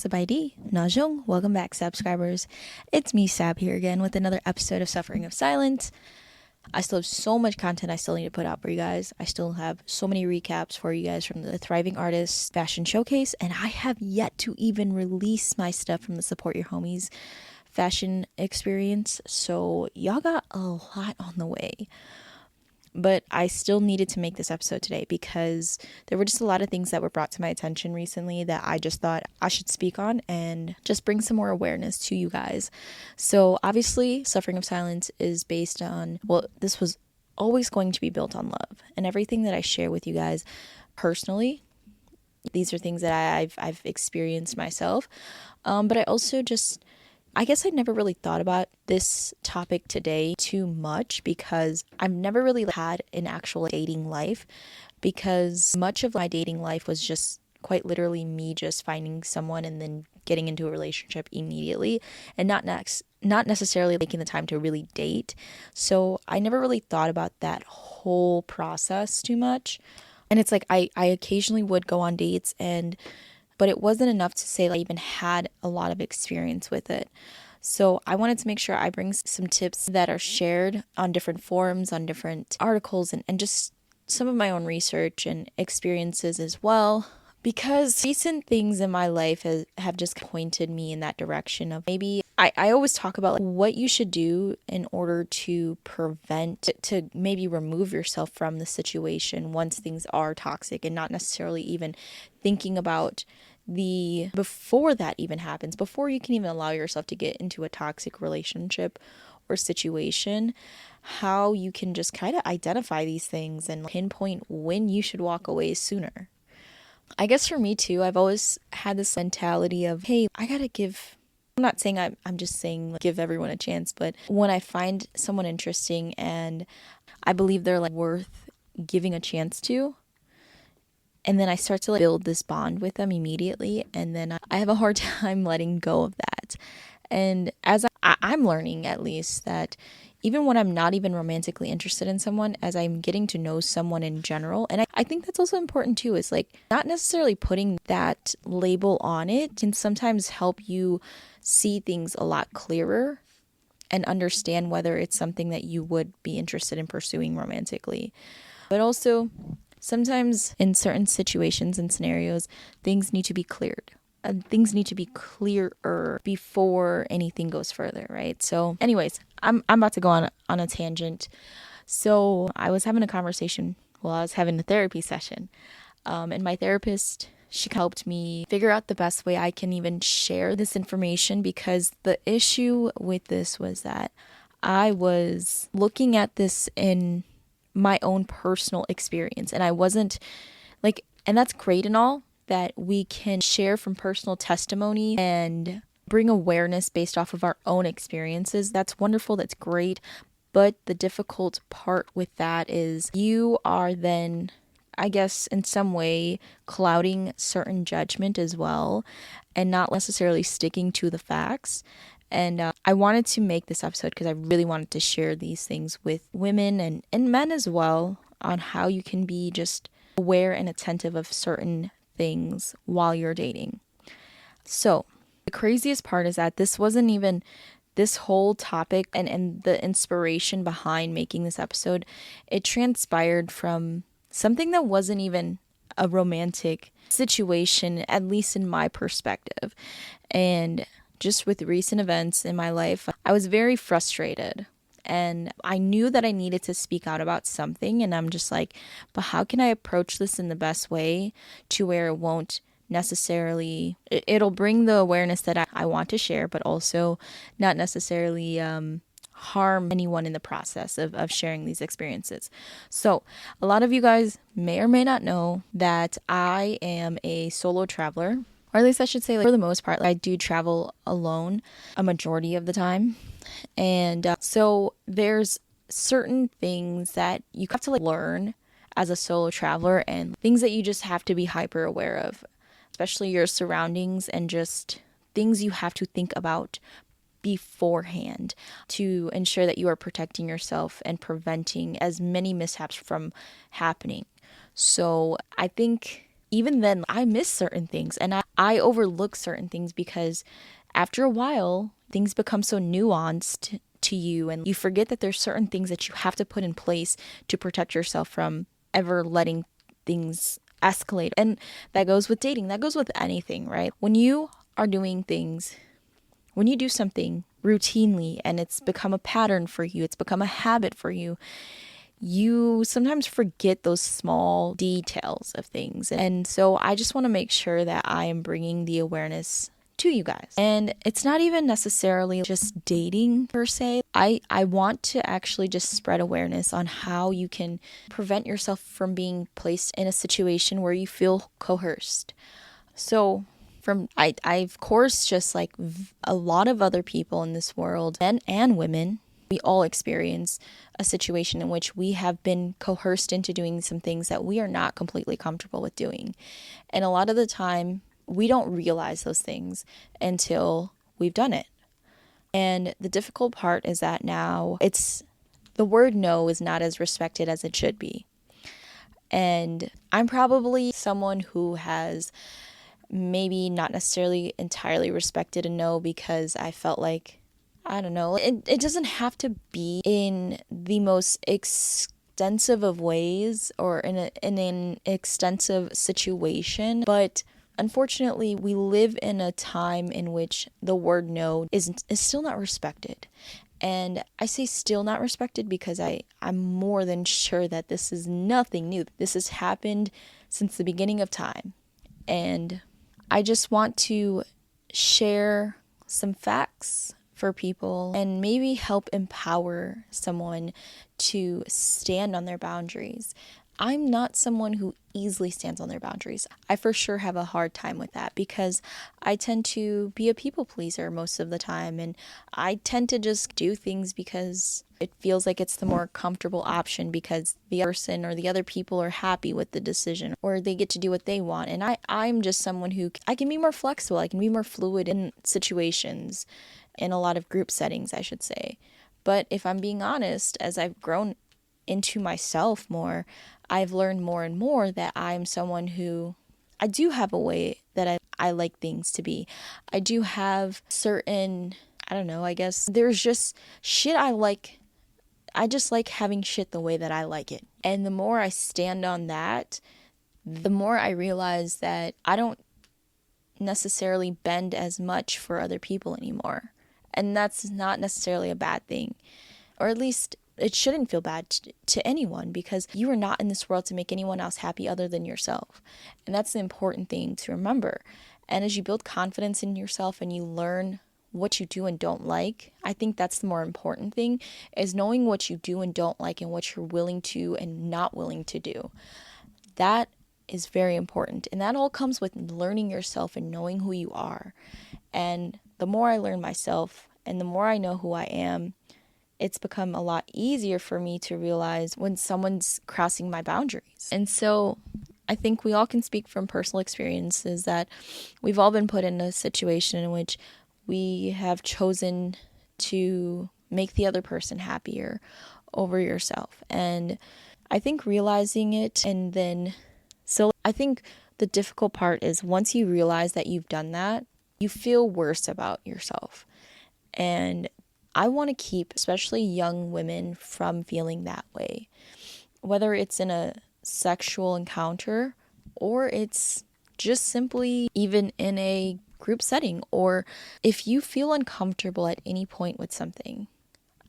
Sabaidi, Najong, welcome back, subscribers. It's me, Sab, here again with another episode of Suffering of Silence. I still have so much content I still need to put out for you guys. I still have so many recaps for you guys from the Thriving Artists Fashion Showcase, and I have yet to even release my stuff from the Support Your Homies fashion experience, so y'all got a lot on the way. But I still needed to make this episode today because there were just a lot of things that were brought to my attention recently that I just thought I should speak on and just bring some more awareness to you guys. So obviously, Suffering of Silence is based on, well, this was always going to be built on love. And everything that I share with you guys personally, these are things that I've experienced myself. But I also just, I guess I never really thought about this topic today too much because I've never really had an actual dating life, because much of my dating life was just quite literally me just finding someone and then getting into a relationship immediately and not necessarily taking the time to really date. So I never really thought about that whole process too much. And it's like I occasionally would go on dates, but it wasn't enough to say I even had a lot of experience with it. So I wanted to make sure I bring some tips that are shared on different forums, on different articles, and just some of my own research and experiences as well. Because recent things in my life have just pointed me in that direction of maybe I always talk about what you should do in order to prevent, to maybe remove yourself from the situation once things are toxic, and not necessarily even thinking about before that even happens, before you can even allow yourself to get into a toxic relationship or situation, how you can just kind of identify these things and pinpoint when you should walk away sooner. I guess for me too, I've always had this mentality of, hey, I'm not saying I'm just saying give everyone a chance, but when I find someone interesting and I believe they're worth giving a chance to, and then I start to build this bond with them immediately, and then I have a hard time letting go of that. And as I'm learning, at least, that even when I'm not even romantically interested in someone, as I'm getting to know someone in general, and I think that's also important too, is not necessarily putting that label on it can sometimes help you see things a lot clearer and understand whether it's something that you would be interested in pursuing romantically. But also, sometimes in certain situations and scenarios, things need to be cleared. Things need to be clearer before anything goes further, right? So anyways, I'm about to go on a tangent. So I was having a conversation while I was having a therapy session. And my therapist, she helped me figure out the best way I can even share this information, because the issue with this was that I was looking at this in my own personal experience, and I wasn't and that's great and all, that we can share from personal testimony and bring awareness based off of our own experiences. That's wonderful, that's great, but the difficult part with that is you are then, I guess, in some way clouding certain judgment as well, and not necessarily sticking to the facts. And I wanted to make this episode because I really wanted to share these things with women and men as well, on how you can be just aware and attentive of certain things while you're dating. So the craziest part is that this wasn't even this whole topic and the inspiration behind making this episode. It transpired from something that wasn't even a romantic situation, at least in my perspective. And just with recent events in my life, I was very frustrated, and I knew that I needed to speak out about something. And I'm just but how can I approach this in the best way to where it won't necessarily, it'll bring the awareness that I want to share, but also not necessarily harm anyone in the process of sharing these experiences. So a lot of you guys may or may not know that I am a solo traveler. Or at least I should say, for the most part, I do travel alone a majority of the time. And so there's certain things that you have to learn as a solo traveler, and things that you just have to be hyper aware of, especially your surroundings and just things you have to think about beforehand to ensure that you are protecting yourself and preventing as many mishaps from happening. So I think even then I miss certain things, and I overlook certain things because after a while, things become so nuanced to you, and you forget that there's certain things that you have to put in place to protect yourself from ever letting things escalate. And that goes with dating, that goes with anything, right? When you are doing things, when you do something routinely and it's become a pattern for you, it's become a habit for you, you sometimes forget those small details of things. And so I just want to make sure that I am bringing the awareness to you guys. And it's not even necessarily just dating per se. I want to actually just spread awareness on how you can prevent yourself from being placed in a situation where you feel coerced. So I of course, just like a lot of other people in this world, men and women, we all experience a situation in which we have been coerced into doing some things that we are not completely comfortable with doing. And a lot of the time, we don't realize those things until we've done it. And the difficult part is that now the word no is not as respected as it should be. And I'm probably someone who has maybe not necessarily entirely respected a no because I felt like, I don't know, it doesn't have to be in the most extensive of ways or in an extensive situation, but unfortunately, we live in a time in which the word no is still not respected. And I say still not respected because I'm more than sure that this is nothing new. This has happened since the beginning of time. And I just want to share some facts for people and maybe help empower someone to stand on their boundaries. I'm not someone who easily stands on their boundaries. I for sure have a hard time with that because I tend to be a people pleaser most of the time, and I tend to just do things because it feels like it's the more comfortable option because the person or the other people are happy with the decision or they get to do what they want. And I'm just someone who I can be more flexible. I can be more fluid in situations, in a lot of group settings, I should say. But if I'm being honest, as I've grown into myself more, I've learned more and more that I'm someone who, I do have a way that I like things to be. I do have certain, I don't know, I guess there's just shit I like. I just like having shit the way that I like it. And the more I stand on that, the more I realize that I don't necessarily bend as much for other people anymore. And that's not necessarily a bad thing. Or at least it shouldn't feel bad to anyone because you are not in this world to make anyone else happy other than yourself. And that's the important thing to remember. And as you build confidence in yourself and you learn what you do and don't like, I think that's the more important thing, is knowing what you do and don't like and what you're willing to and not willing to do. That is very important. And that all comes with learning yourself and knowing who you are. And the more I learn myself and the more I know who I am, it's become a lot easier for me to realize when someone's crossing my boundaries. And so I think we all can speak from personal experiences that we've all been put in a situation in which we have chosen to make the other person happier over yourself. And I think realizing it, and then, so I think the difficult part is once you realize that you've done that, you feel worse about yourself. And I want to keep especially young women from feeling that way, whether it's in a sexual encounter or it's just simply even in a group setting, or if you feel uncomfortable at any point with something,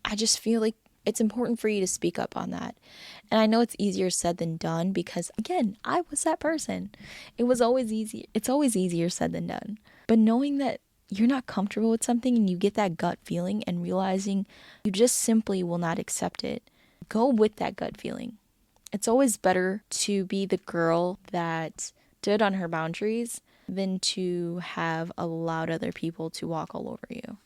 I just feel like it's important for you to speak up on that. And I know it's easier said than done because, again, I was that person. It was always easy. It's always easier said than done. But knowing that you're not comfortable with something and you get that gut feeling and realizing you just simply will not accept it, go with that gut feeling. It's always better to be the girl that stood on her boundaries than to have allowed other people to walk all over you.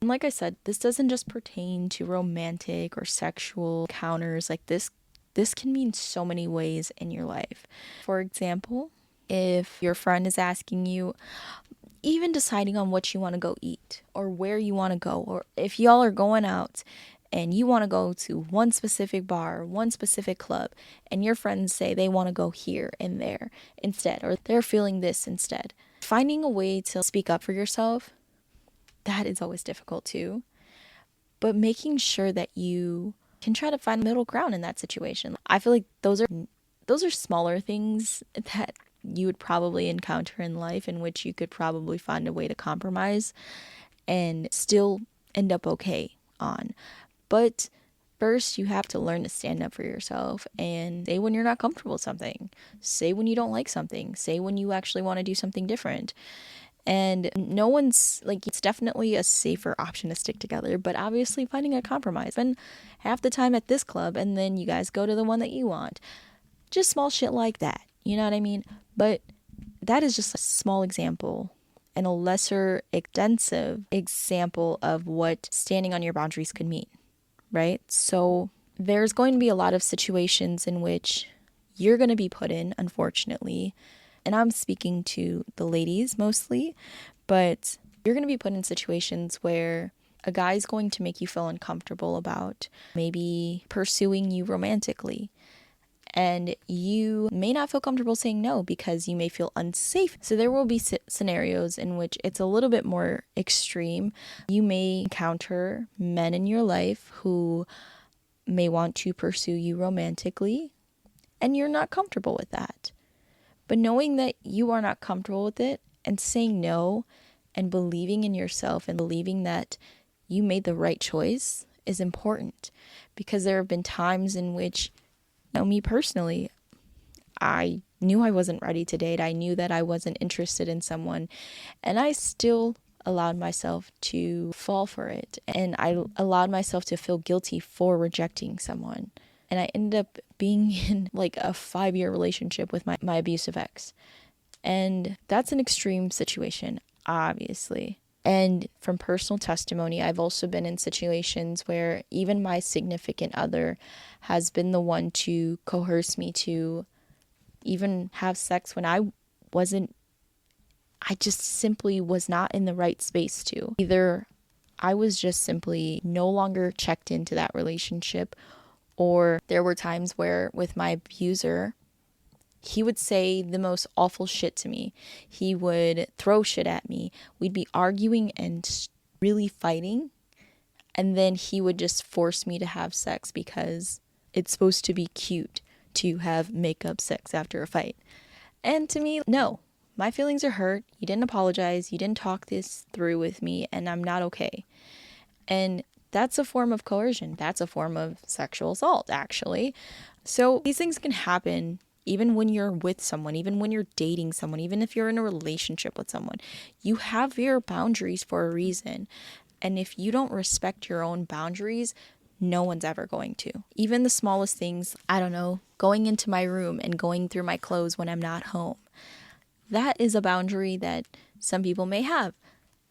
And like I said, this doesn't just pertain to romantic or sexual encounters. Like this can mean so many ways in your life. For example, if your friend is asking you, even deciding on what you want to go eat or where you want to go, or if y'all are going out and you want to go to one specific bar, one specific club, and your friends say they want to go here and there instead, or they're feeling this instead. finding a way to speak up for yourself, that is always difficult too. But making sure that you can try to find middle ground in that situation. I feel like those are smaller things that you would probably encounter in life, in which you could probably find a way to compromise and still end up okay on. But first, you have to learn to stand up for yourself and say when you're not comfortable with something. Say when you don't like something. Say when you actually want to do something different. And no one's like, it's definitely a safer option to stick together, but obviously finding a compromise. Spend half the time at this club and then you guys go to the one that you want. Just small shit like that. You know what I mean? But that is just a small example and a lesser extensive example of what standing on your boundaries could mean, right? So there's going to be a lot of situations in which you're going to be put in, unfortunately. And I'm speaking to the ladies mostly, but you're going to be put in situations where a guy's going to make you feel uncomfortable about maybe pursuing you romantically. And you may not feel comfortable saying no because you may feel unsafe. So there will be scenarios in which it's a little bit more extreme. You may encounter men in your life who may want to pursue you romantically, and you're not comfortable with that. But knowing that you are not comfortable with it and saying no and believing in yourself and believing that you made the right choice is important, because there have been times in which, me personally, I knew I wasn't ready to date. I knew that I wasn't interested in someone, and I still allowed myself to fall for it. And I allowed myself to feel guilty for rejecting someone. And I ended up being in like a 5-year relationship with my abusive ex. And that's an extreme situation, obviously. And from personal testimony, I've also been in situations where even my significant other has been the one to coerce me to even have sex when I just simply was not in the right space to. Either I was just simply no longer checked into that relationship, or there were times where with my abuser, he would say the most awful shit to me. He would throw shit at me. We'd be arguing and really fighting. And then he would just force me to have sex because it's supposed to be cute to have makeup sex after a fight. And to me, no. My feelings are hurt. You didn't apologize. You didn't talk this through with me, and I'm not okay. And that's a form of coercion. That's a form of sexual assault, actually. So these things can happen even when you're with someone, even when you're dating someone, even if you're in a relationship with someone. You have your boundaries for a reason. And if you don't respect your own boundaries, no one's ever going to. Even the smallest things, I don't know, going into my room and going through my clothes when I'm not home. That is a boundary that some people may have,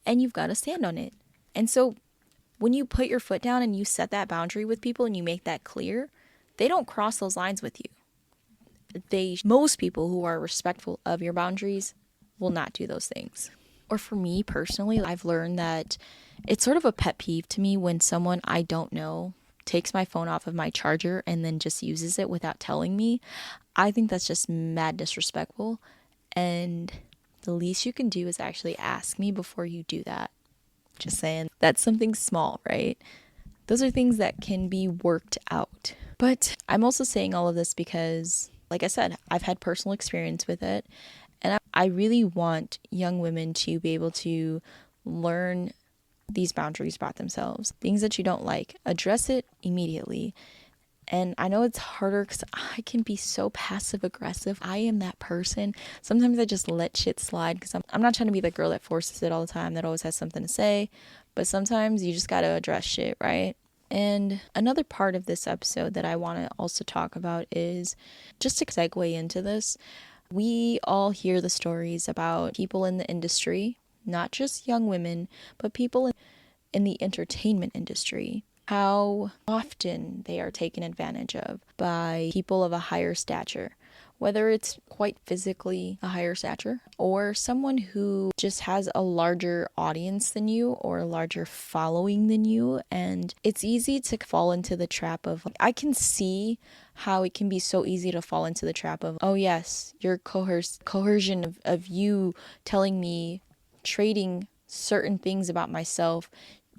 and you've got to stand on it. And so when you put your foot down and you set that boundary with people and you make that clear, they don't cross those lines with you. Most people who are respectful of your boundaries will not do those things. Or for me personally, I've learned that it's sort of a pet peeve to me when someone I don't know takes my phone off of my charger and then just uses it without telling me. I think that's just mad disrespectful. And the least you can do is actually ask me before you do that. Just saying, that's something small, right? Those are things that can be worked out. But I'm also saying all of this because, like I said, I've had personal experience with it. And I really want young women to be able to learn these boundaries about themselves. Things that you don't like, address it immediately. And I know it's harder because I can be so passive aggressive. I am that person. Sometimes I just let shit slide because I'm not trying to be the girl that forces it all the time, that always has something to say. But sometimes you just got to address shit, right? And another part of this episode that I want to also talk about is, just to segue into this, we all hear the stories about people in the industry, not just young women, but people in the entertainment industry, how often they are taken advantage of by people of a higher stature, whether it's quite physically a higher stature or someone who just has a larger audience than you or a larger following than you. And it's easy to fall into the trap of, I can see how it can be so easy to fall into the trap of, oh yes, your coercion of you telling me, trading certain things about myself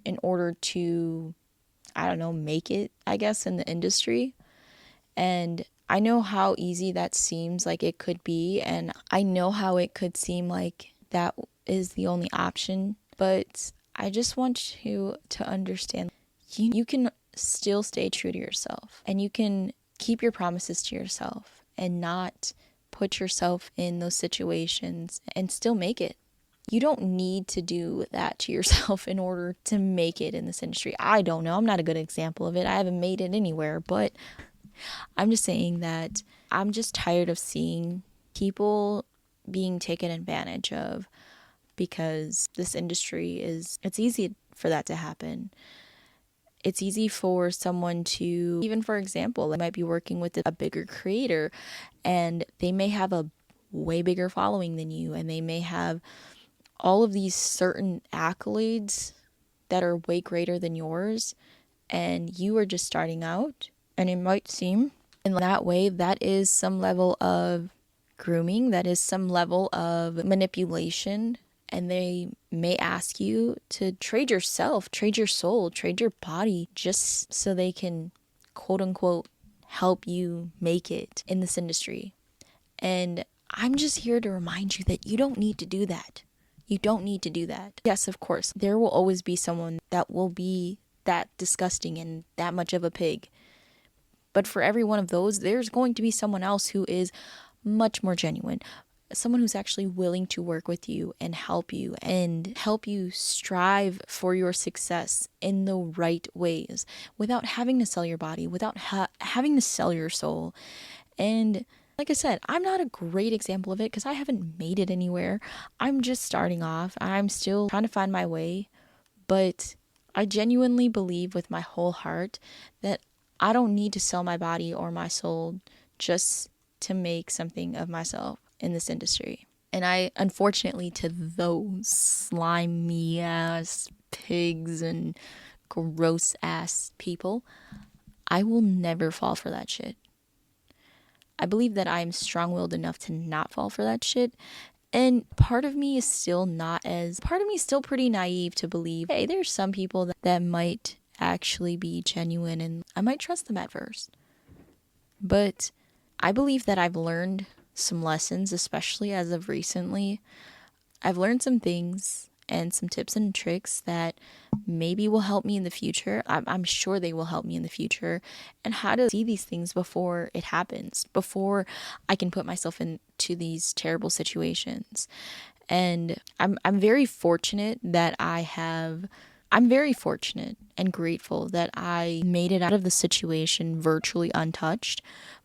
in order to, I don't know, make it, I guess, in the industry. And I know how easy that seems like it could be, and I know how it could seem like that is the only option, but I just want you to understand you can still stay true to yourself, and you can keep your promises to yourself and not put yourself in those situations and still make it. You don't need to do that to yourself in order to make it in this industry. I don't know. I'm not a good example of it. I haven't made it anywhere, but I'm just saying that I'm just tired of seeing people being taken advantage of because this industry it's easy for that to happen. It's easy for someone to, even for example, they might be working with a bigger creator and they may have a way bigger following than you, and they may have all of these certain accolades that are way greater than yours, and you are just starting out. And it might seem in that way that is some level of grooming, that is some level of manipulation, and they may ask you to trade yourself, trade your soul, trade your body just so they can quote unquote help you make it in this industry. And I'm just here to remind you that you don't need to do that. You don't need to do that. Yes, of course, there will always be someone that will be that disgusting and that much of a pig. But for every one of those, there's going to be someone else who is much more genuine. Someone who's actually willing to work with you and help you strive for your success in the right ways without having to sell your body, without having to sell your soul. And like I said, I'm not a great example of it because I haven't made it anywhere. I'm just starting off. I'm still trying to find my way. But I genuinely believe with my whole heart that I don't need to sell my body or my soul just to make something of myself in this industry. And I, unfortunately, to those slimy ass pigs and gross ass people, I will never fall for that shit. I believe that I'm strong-willed enough to not fall for that shit. And part of me is still pretty naive to believe, hey, there's some people that might actually be genuine and I might trust them at first. But I believe that I've learned some lessons, especially as of recently. I've learned some things and some tips and tricks that maybe will help me in the future. I'm sure they will help me in the future, and how to see these things before it happens, before I can put myself into these terrible situations. And I'm very fortunate I'm very fortunate and grateful that I made it out of the situation virtually untouched.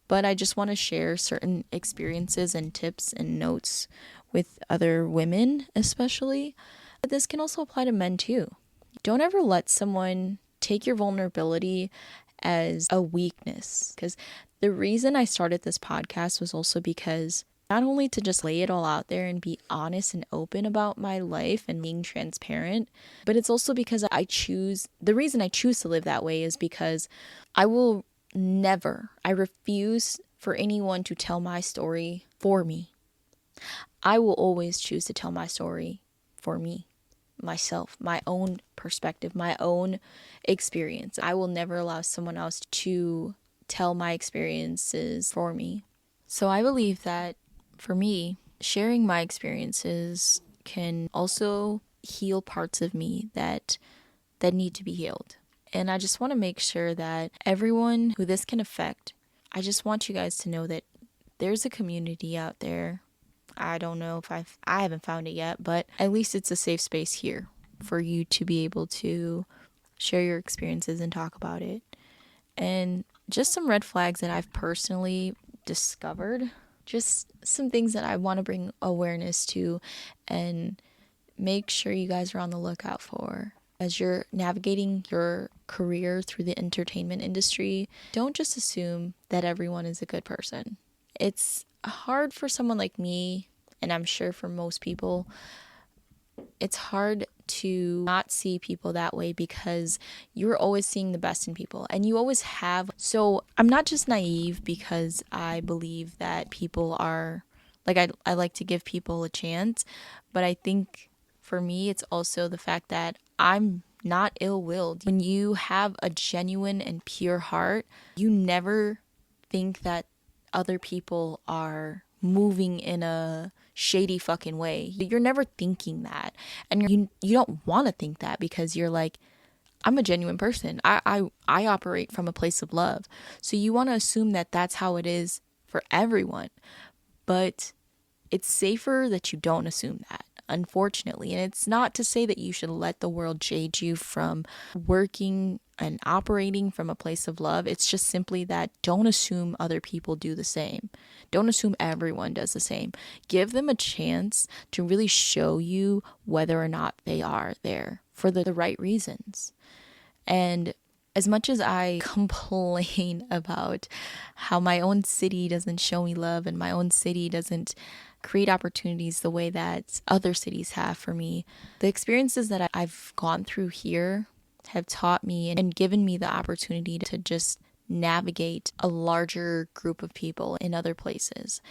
But I just want to share certain experiences and tips and notes with other women, especially. But this can also apply to men too. Don't ever let someone take your vulnerability as a weakness. Because the reason I started this podcast was also because not only to just lay it all out there and be honest and open about my life and being transparent, but it's also because the reason I choose to live that way is because I refuse for anyone to tell my story for me. I will always choose to tell my story for me, myself, my own perspective, my own experience. I will never allow someone else to tell my experiences for me. So I believe that for me, sharing my experiences can also heal parts of me that need to be healed. And I just want to make sure that everyone who this can affect, I just want you guys to know that there's a community out there. I don't know if I haven't found it yet, but at least it's a safe space here for you to be able to share your experiences and talk about it. And just some red flags that I've personally discovered, just some things that I want to bring awareness to and make sure you guys are on the lookout for. As you're navigating your career through the entertainment industry, don't just assume that everyone is a good person. It's hard for someone like me, and I'm sure for most people, it's hard to not see people that way because you're always seeing the best in people and you always have. So I'm not just naive because I believe that people are like, I like to give people a chance, but I think for me, it's also the fact that I'm not ill-willed. When you have a genuine and pure heart, you never think that other people are moving in a shady fucking way. You're never thinking that. And you don't want to think that because you're like, I'm a genuine person. I operate from a place of love. So you want to assume that that's how it is for everyone. But it's safer that you don't assume that, unfortunately. And it's not to say that you should let the world jade you from working and operating from a place of love. It's just simply that don't assume other people do the same. Don't assume everyone does the same. Give them a chance to really show you whether or not they are there for the right reasons. And as much as I complain about how my own city doesn't show me love and my own city doesn't create opportunities the way that other cities have for me, the experiences that I've gone through here have taught me and given me the opportunity to just navigate a larger group of people in other places.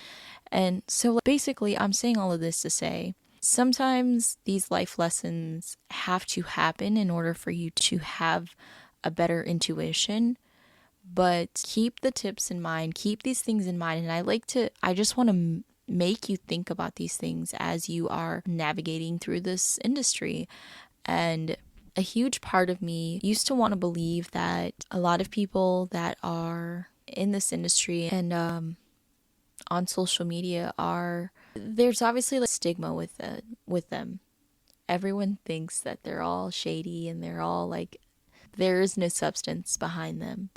And so basically, I'm saying all of this to say, sometimes these life lessons have to happen in order for you to have a better intuition, but keep the tips in mind, keep these things in mind. And I just want to make you think about these things as you are navigating through this industry. And a huge part of me used to want to believe that a lot of people that are in this industry and on social media there's obviously like stigma with them. Everyone thinks that they're all shady and they're all like, there is no substance behind them.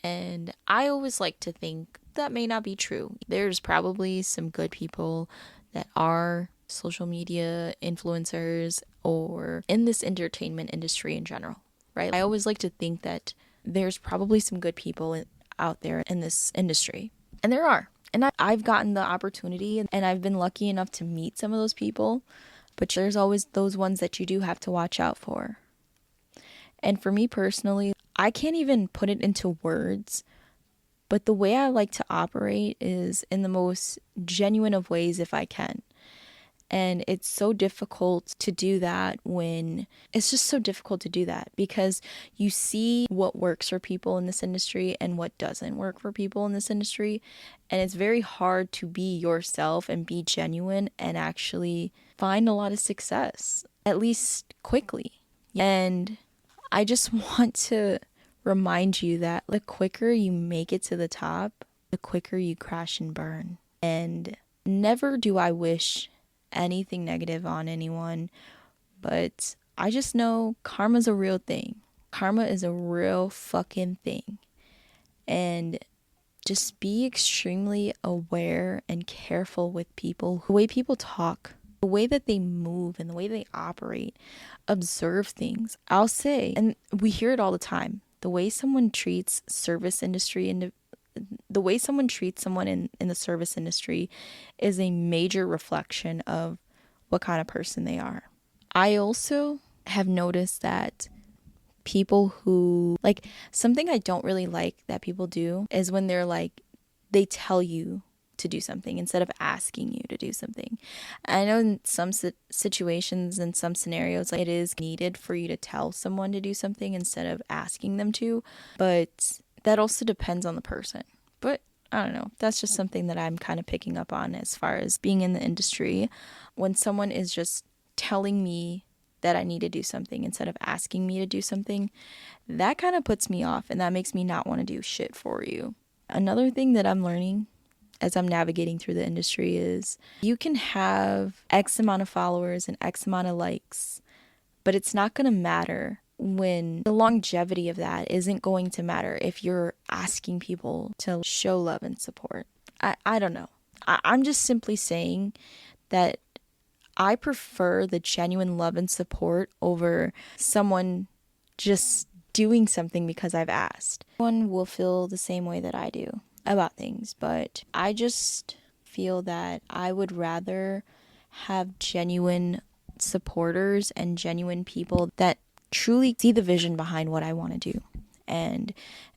And I always like to think that may not be true. There's probably some good people that are social media influencers or in this entertainment industry in general, right? I always like to think that there's probably some good people out there in this industry. And there are. And I've gotten the opportunity and I've been lucky enough to meet some of those people. But there's always those ones that you do have to watch out for. And for me personally, I can't even put it into words, but the way I like to operate is in the most genuine of ways if I can. And it's so difficult to do that it's just so difficult to do that because you see what works for people in this industry and what doesn't work for people in this industry. And it's very hard to be yourself and be genuine and actually find a lot of success, at least quickly. And I just want to remind you that the quicker you make it to the top, the quicker you crash and burn. And never do I wish anything negative on anyone, but I just know karma's a real thing. Karma is a real fucking thing. And just be extremely aware and careful with people, the way people talk, the way that they move and the way they operate. Observe things. I'll say, and we hear it all the time, the way someone treats service industry and the way someone treats someone in the service industry is a major reflection of what kind of person they are. I also have noticed that people who, like, something I don't really like that people do is when they're like, they tell you to do something instead of asking you to do something. I know in some situations and some scenarios, like, it is needed for you to tell someone to do something instead of asking them to, but that also depends on the person. But I don't know. That's just something that I'm kind of picking up on as far as being in the industry. When someone is just telling me that I need to do something instead of asking me to do something, that kind of puts me off and that makes me not want to do shit for you. Another thing that I'm learning as I'm navigating through the industry is you can have X amount of followers and X amount of likes, but it's not going to matter when the longevity of that isn't going to matter if you're asking people to show love and support. I don't know. I'm just simply saying that I prefer the genuine love and support over someone just doing something because I've asked. One will feel the same way that I do about things, but I just feel that I would rather have genuine supporters and genuine people that truly see the vision behind what I want to do and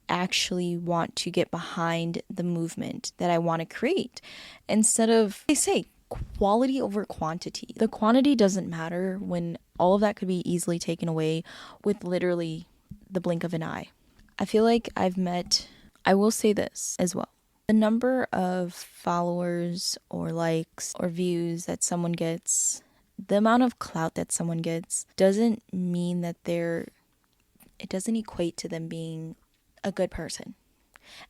actually want to get behind the movement that I want to create, instead of, they say, quality over quantity. The quantity doesn't matter when all of that could be easily taken away with literally the blink of an eye. I feel like I will say this as well. The number of followers or likes or views that someone gets, the amount of clout that someone gets, doesn't mean that it doesn't equate to them being a good person.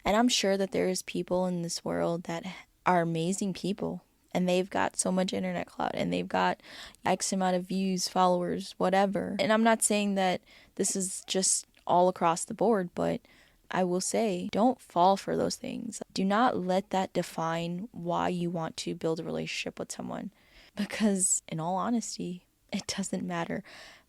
And I'm sure that there's people in this world that are amazing people, and they've got so much internet clout, and they've got X amount of views, followers, whatever. And I'm not saying that this is just all across the board, but I will say, don't fall for those things. Do not let that define why you want to build a relationship with someone. Because in all honesty, it doesn't matter.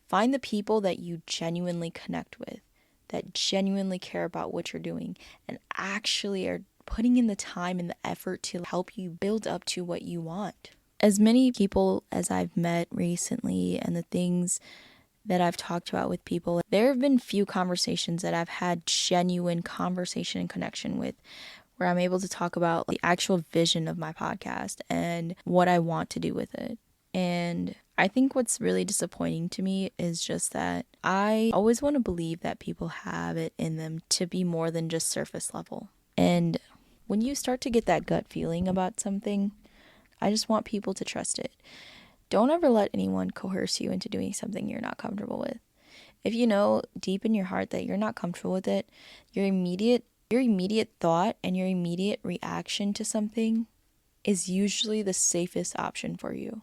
Find the people that you genuinely connect with, that genuinely care about what you're doing, and actually are putting in the time and the effort to help you build up to what you want. As many people as I've met recently and the things that I've talked about with people, there have been few conversations that I've had genuine conversation and connection with, where I'm able to talk about the actual vision of my podcast and what I want to do with it. And I think what's really disappointing to me is just that I always want to believe that people have it in them to be more than just surface level. And when you start to get that gut feeling about something, I just want people to trust it. Don't ever let anyone coerce you into doing something you're not comfortable with. If you know deep in your heart that you're not comfortable with it, your immediate thought and your immediate reaction to something is usually the safest option for you.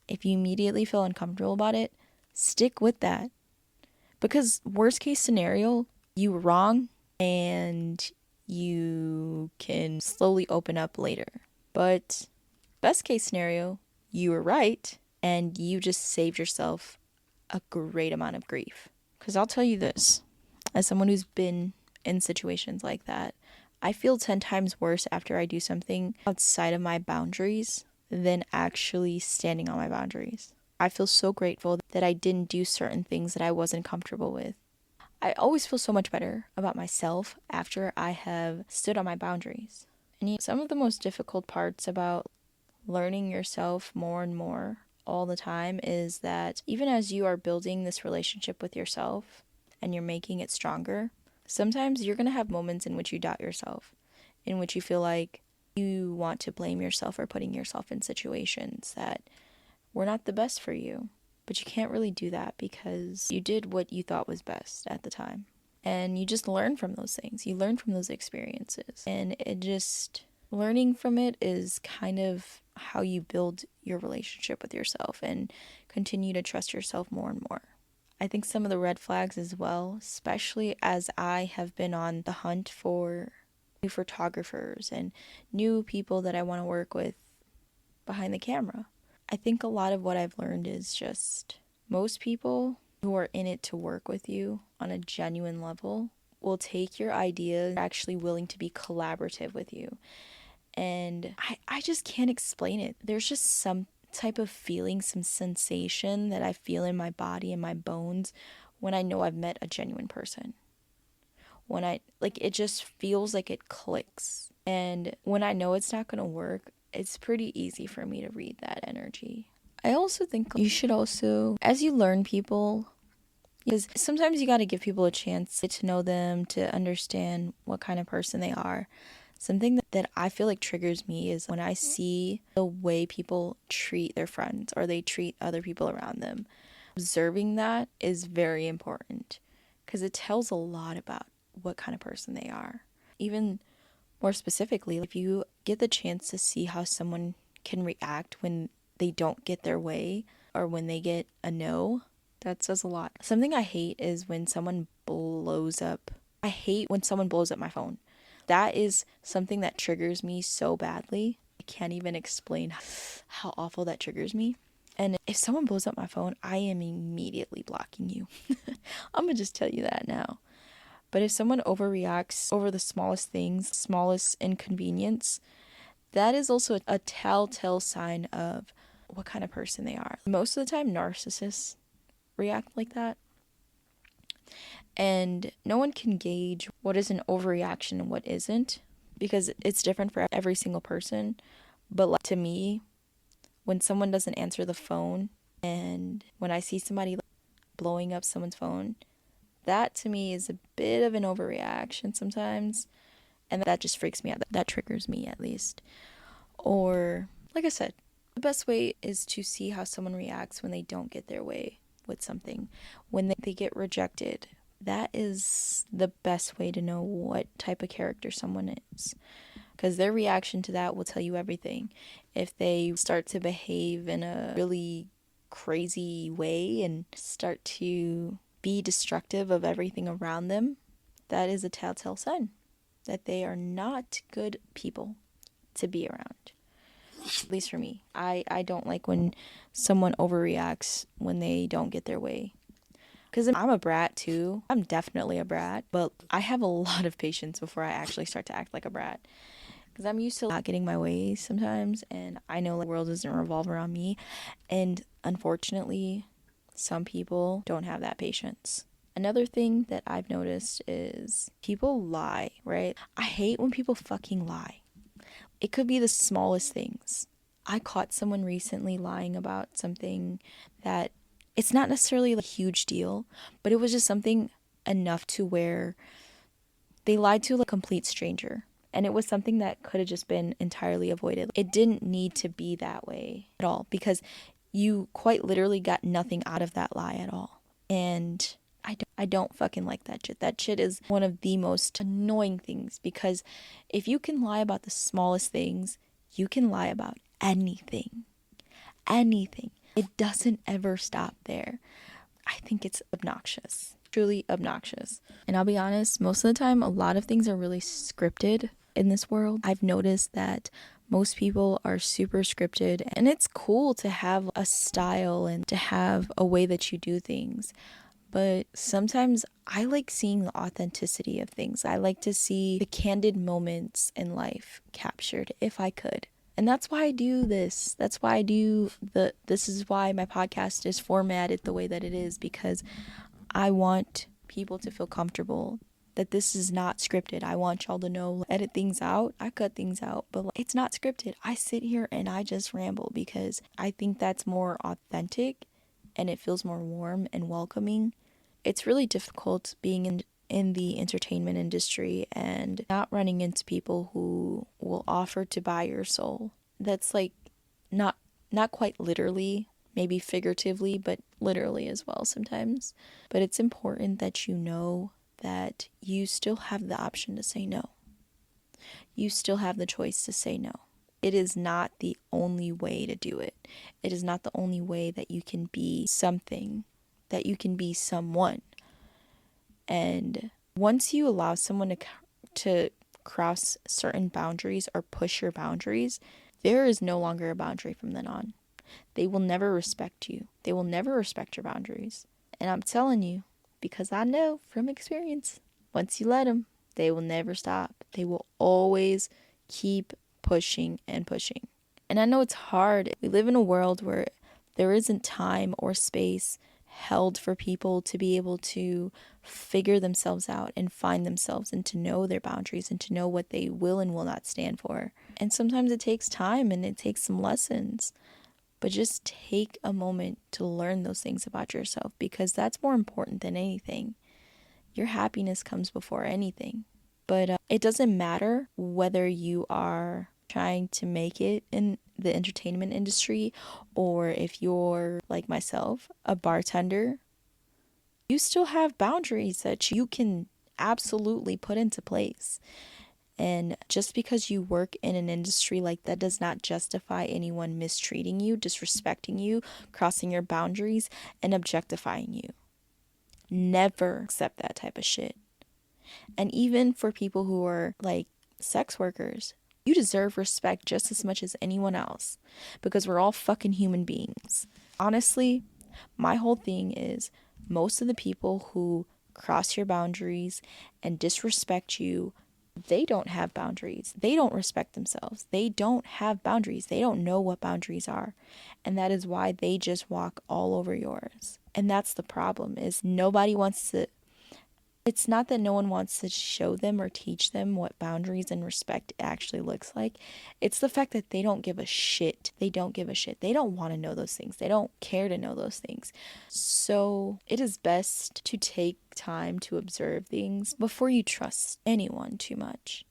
If you immediately feel uncomfortable about it, stick with that. Because worst case scenario, you were wrong and you can slowly open up later. But best case scenario, you were right and you just saved yourself a great amount of grief. Because I'll tell you this, as someone who's been in situations like that, I feel 10 times worse after I do something outside of my boundaries than actually standing on my boundaries. I feel so grateful that I didn't do certain things that I wasn't comfortable with. I always feel so much better about myself after I have stood on my boundaries. And some of the most difficult parts about learning yourself more and more all the time is that even as you are building this relationship with yourself and you're making it stronger, sometimes you're going to have moments in which you doubt yourself, in which you feel like you want to blame yourself for putting yourself in situations that were not the best for you. But you can't really do that because you did what you thought was best at the time. And you just learn from those things. You learn from those experiences. And learning from it is kind of how you build your relationship with yourself and continue to trust yourself more and more. I think some of the red flags as well, especially as I have been on the hunt for new photographers and new people that I want to work with behind the camera. I think a lot of what I've learned is just most people who are in it to work with you on a genuine level will take your ideas, actually willing to be collaborative with you. And I just can't explain it. There's just some type of feeling, some sensation that I feel in my body and my bones when I know I've met a genuine person. It just feels like it clicks. And when I know it's not going to work, it's pretty easy for me to read that energy. I also think you should also, as you learn people, because sometimes you got to give people a chance to get to know them, to understand what kind of person they are. Something that I feel like triggers me is when I see the way people treat their friends or they treat other people around them. Observing that is very important because it tells a lot about what kind of person they are. Even more specifically, if you get the chance to see how someone can react when they don't get their way or when they get a no, that says a lot. Something I hate is when someone blows up. I hate when someone blows up my phone. That is something that triggers me so badly. I can't even explain how awful that triggers me. And if someone blows up my phone, I am immediately blocking you. I'm going to just tell you that now. But if someone overreacts over the smallest things, smallest inconvenience, That is also a telltale sign of what kind of person they are. Most of the time, narcissists react like that. And no one can gauge what is an overreaction and what isn't, because it's different for every single person. But like, to me, when someone doesn't answer the phone, and when I see somebody blowing up someone's phone, that to me is a bit of an overreaction sometimes. And that just freaks me out. That triggers me, at least. Or, like I said, the best way is to see how someone reacts when they don't get their way with something. When they get rejected, that is the best way to know what type of character someone is. Because their reaction to that will tell you everything. If they start to behave in a really crazy way and start to be destructive of everything around them, that is a telltale sign that they are not good people to be around. At least for me. I don't like when someone overreacts when they don't get their way. Because I'm a brat too. I'm definitely a brat. But I have a lot of patience before I actually start to act like a brat. Because I'm used to not getting my way sometimes. And I know the world doesn't revolve around me. And unfortunately, some people don't have that patience. Another thing that I've noticed is people lie, right? I hate when people fucking lie. It could be the smallest things. I caught someone recently lying about something that it's not necessarily a huge deal, but it was just something enough to where they lied to a complete stranger. And it was something that could have just been entirely avoided. It didn't need to be that way at all because you quite literally got nothing out of that lie at all. And I don't fucking like that shit. That shit is one of the most annoying things because if you can lie about the smallest things, you can lie about anything. Anything. It doesn't ever stop there. I think it's obnoxious. Truly obnoxious. And I'll be honest, most of the time, a lot of things are really scripted in this world. I've noticed that most people are super scripted, and it's cool to have a style and to have a way that you do things. But sometimes I like seeing the authenticity of things. I like to see the candid moments in life captured if I could. And that's why I do this. That's why I do this is why my podcast is formatted the way that it is, because I want people to feel comfortable that this is not scripted. I want y'all to know, edit things out. I cut things out, but it's not scripted. I sit here and I just ramble because I think that's more authentic and it feels more warm and welcoming. It's really difficult being in the entertainment industry and not running into people who will offer to buy your soul. That's like not quite literally, maybe figuratively, but literally as well sometimes. But it's important that you know that you still have the option to say no. You still have the choice to say no. It is not the only way to do it. It is not the only way that you can be something, that you can be someone. And once you allow someone to cross certain boundaries or push your boundaries, there is no longer a boundary from then on. They will never respect you. They will never respect your boundaries. And I'm telling you, because I know from experience, once you let them, they will never stop. They will always keep pushing and pushing. And I know it's hard. We live in a world where there isn't time or space held for people to be able to figure themselves out and find themselves and to know their boundaries and to know what they will and will not stand for. And sometimes it takes time and it takes some lessons. But just take a moment to learn those things about yourself because that's more important than anything. Your happiness comes before anything. But it doesn't matter whether you are trying to make it in the entertainment industry or if you're, like myself, a bartender. You still have boundaries that you can absolutely put into place. And just because you work in an industry like that does not justify anyone mistreating you, disrespecting you, crossing your boundaries, and objectifying you. Never accept that type of shit. And even for people who are like sex workers, you deserve respect just as much as anyone else because we're all fucking human beings. Honestly, my whole thing is most of the people who cross your boundaries and disrespect you They don't have boundaries. They don't respect themselves. They don't have boundaries. They don't know what boundaries are. And that is why they just walk all over yours. And that's the problem, is nobody wants to, it's not that no one wants to show them or teach them what boundaries and respect actually looks like. It's the fact that they don't give a shit. They don't give a shit. They don't want to know those things. They don't care to know those things. So it is best to take time to observe things before you trust anyone too much.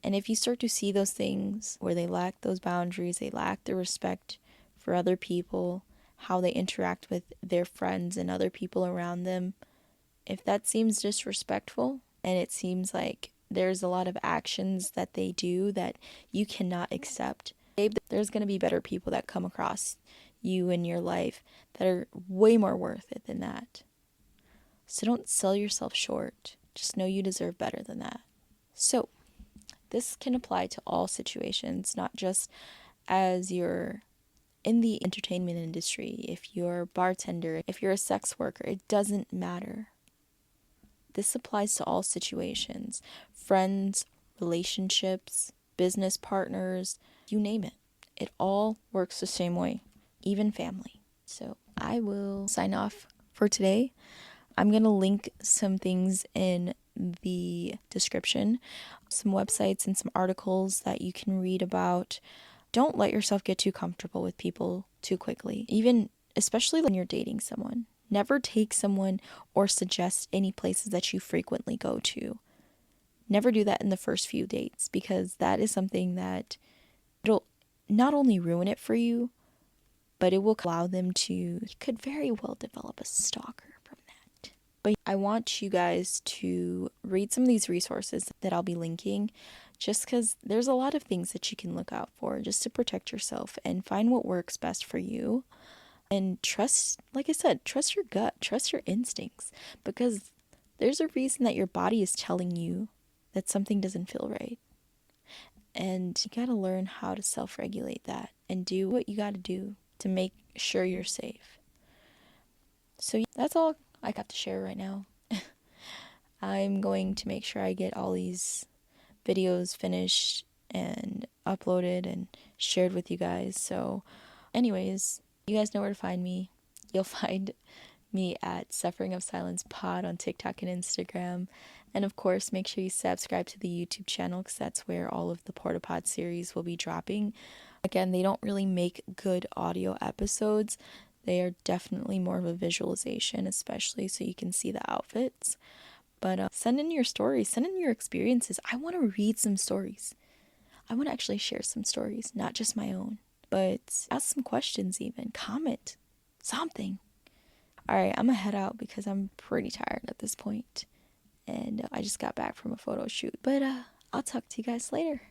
And if you start to see those things where they lack those boundaries, they lack the respect for other people, how they interact with their friends and other people around them, if that seems disrespectful and it seems like there's a lot of actions that they do that you cannot accept, there's going to be better people that come across you in your life that are way more worth it than that. So don't sell yourself short. Just know you deserve better than that. So this can apply to all situations, not just as you're in the entertainment industry, if you're a bartender, if you're a sex worker, it doesn't matter. This applies to all situations, friends, relationships, business partners, you name it. It all works the same way, even family. So I will sign off for today. I'm going to link some things in the description, some websites and some articles that you can read about. Don't let yourself get too comfortable with people too quickly, even especially when you're dating someone. Never take someone or suggest any places that you frequently go to. Never do that in the first few dates, because that is something that it'll not only ruin it for you, but it will allow them to, you could very well develop a stalker from that. But I want you guys to read some of these resources that I'll be linking, just because there's a lot of things that you can look out for just to protect yourself and find what works best for you. And trust, like I said, trust your gut, trust your instincts, because there's a reason that your body is telling you that something doesn't feel right. And you got to learn how to self-regulate that and do what you got to do to make sure you're safe. So that's all I got to share right now. I'm going to make sure I get all these videos finished and uploaded and shared with you guys. So anyways, you guys know where to find me. You'll find me at Suffering of Silence Pod on TikTok and Instagram. And of course, make sure you subscribe to the YouTube channel, because that's where all of the Portapod series will be dropping. Again, they don't really make good audio episodes. They are definitely more of a visualization, especially so you can see the outfits. But send in your stories, send in your experiences. I want to read some stories. I want to actually share some stories, not just my own. But ask some questions even. Comment. Something. Alright, I'm gonna head out because I'm pretty tired at this point. And I just got back from a photo shoot. But I'll talk to you guys later.